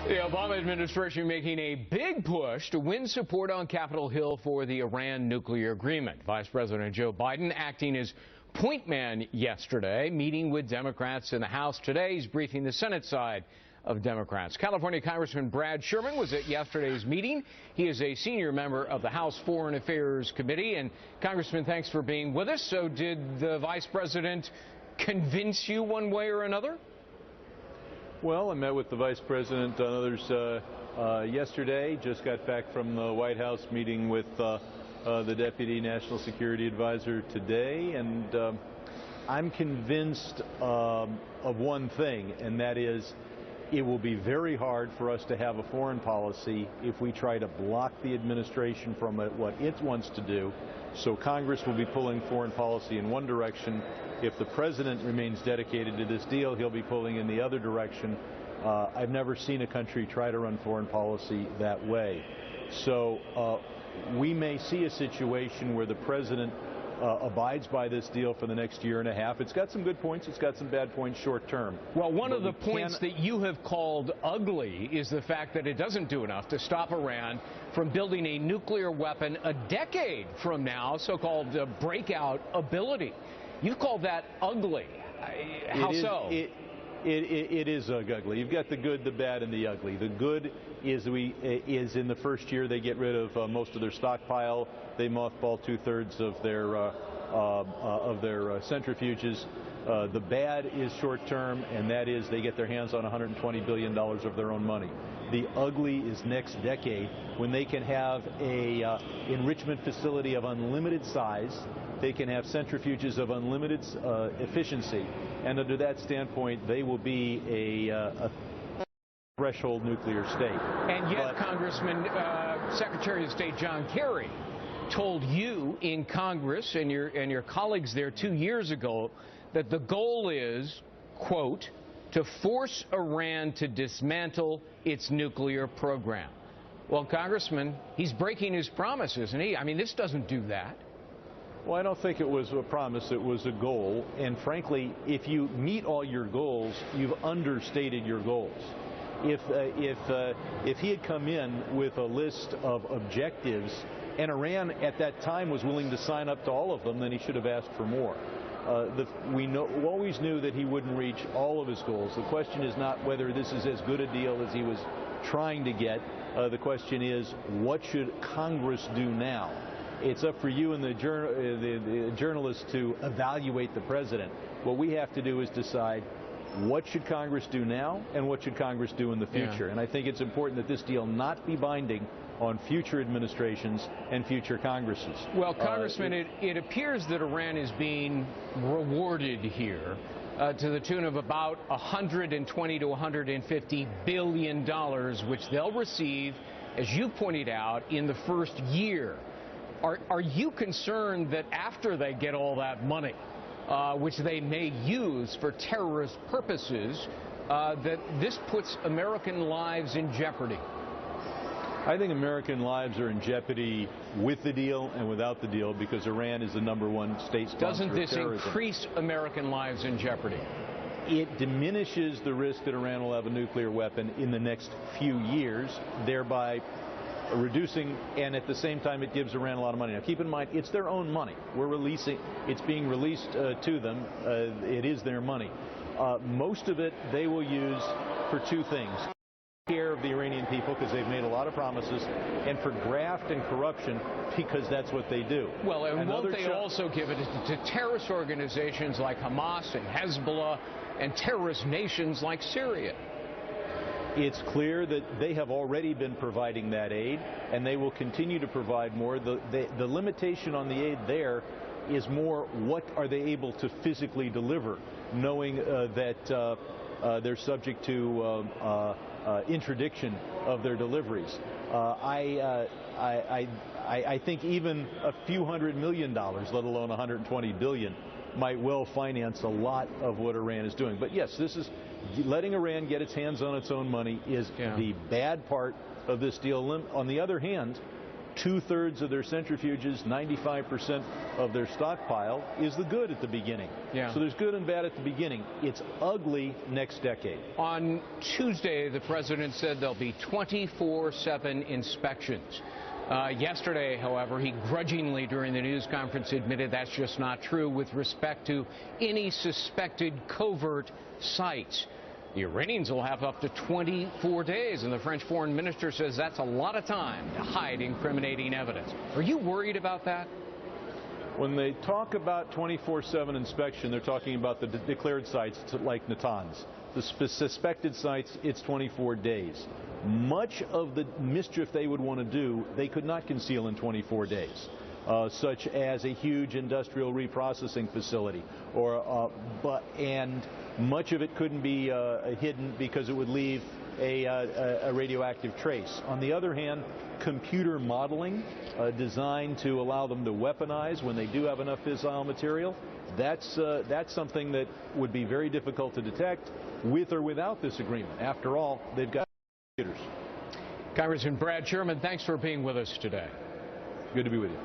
The Obama administration making a big push to win support on Capitol Hill for the Iran nuclear agreement. Vice President Joe Biden acting as point man yesterday, meeting with Democrats in the House. Today, he's briefing the Senate side of Democrats. California Congressman Brad Sherman was at yesterday's meeting. He is a senior member of the House Foreign Affairs Committee. And Congressman, thanks for being with us. So did the Vice President convince you one way or another? Well, I met with the Vice President and others yesterday. Just got back from the White House meeting with the Deputy National Security Advisor today, and I'm convinced of one thing, and that is it will be very hard for us to have a foreign policy if we try to block the administration from what it wants to do. So Congress will be pulling foreign policy in one direction. If the President remains dedicated to this deal, he'll be pulling in the other direction. I've never seen a country try to run foreign policy that way. So we may see a situation where the President abides by this deal for the next year and a half. It's got some good points. It's got some bad points short term. Well, one of the points that you have called ugly is the fact that it doesn't do enough to stop Iran from building a nuclear weapon a decade from now, so-called breakout ability. You've called that ugly. How so? It is ugly. You've got the good, the bad, and the ugly. The good is in the first year they get rid of most of their stockpile. They mothball 2/3 of their centrifuges. The bad is short term, and that is they get their hands on $120 billion of their own money. The ugly is next decade, when they can have a enrichment facility of unlimited size. They can have centrifuges of unlimited efficiency, and under that standpoint, they will be a threshold nuclear state. And yet, Congressman, Secretary of State John Kerry told you in Congress and your colleagues there 2 years ago that the goal is, quote, to force Iran to dismantle its nuclear program. Well, Congressman, he's breaking his promise, isn't he? I mean, this doesn't do that. Well, I don't think it was a promise. It was a goal. And frankly, if you meet all your goals, you've understated your goals. If he had come in with a list of objectives, and Iran at that time was willing to sign up to all of them, then he should have asked for more. We always knew that he wouldn't reach all of his goals. The question is not whether this is as good a deal as he was trying to get. The question is, what should Congress do now? It's up for you and the journalists to evaluate the President. What we have to do is decide what should Congress do now and what should Congress do in the future. Yeah. And I think it's important that this deal not be binding on future administrations and future Congresses. Well, Congressman, it appears that Iran is being rewarded here to the tune of about $120 to $150 billion, which they'll receive, as you pointed out, in the first year. Are you concerned that after they get all that money, which they may use for terrorist purposes, that this puts American lives in jeopardy? I think American lives are in jeopardy with the deal and without the deal, because Iran is the #1 state sponsor of terrorism. Doesn't this increase American lives in jeopardy? It diminishes the risk that Iran will have a nuclear weapon in the next few years, thereby reducing, and at the same time it gives Iran a lot of money. Now keep in mind, it's their own money. It's being released to them. It is their money. Most of it they will use for two things: care of the Iranian people, because they've made a lot of promises, and for graft and corruption, because that's what they do. Well, and won't they also give it to terrorist organizations like Hamas and Hezbollah and terrorist nations like Syria? It's clear that they have already been providing that aid, and they will continue to provide more. The limitation on the aid there is more, what are they able to physically deliver, knowing that they're subject to interdiction of their deliveries. I think even a few $100 million, let alone $120 billion, might well finance a lot of what Iran is doing. But yes, this is letting Iran get its hands on its own money is the bad part of this deal. On the other hand, 2/3 of their centrifuges, 95% of their stockpile is the good at the beginning. Yeah. So there's good and bad at the beginning. It's ugly next decade. On Tuesday, the president said there'll be 24/7 inspections. Yesterday, however, he grudgingly during the news conference admitted that's just not true with respect to any suspected covert sites. The Iranians will have up to 24 days, and the French foreign minister says that's a lot of time to hide incriminating evidence. Are you worried about that? When they talk about 24/7 inspection, they're talking about the declared sites like Natanz. The suspected sites, it's 24 days. Much of the mischief they would want to do, they could not conceal in 24 days. Such as a huge industrial reprocessing facility, and much of it couldn't be hidden because it would leave a radioactive trace. On the other hand, computer modeling designed to allow them to weaponize when they do have enough fissile material, that's something that would be very difficult to detect with or without this agreement. After all, they've got computers. Congressman Brad Sherman, thanks for being with us today. Good to be with you.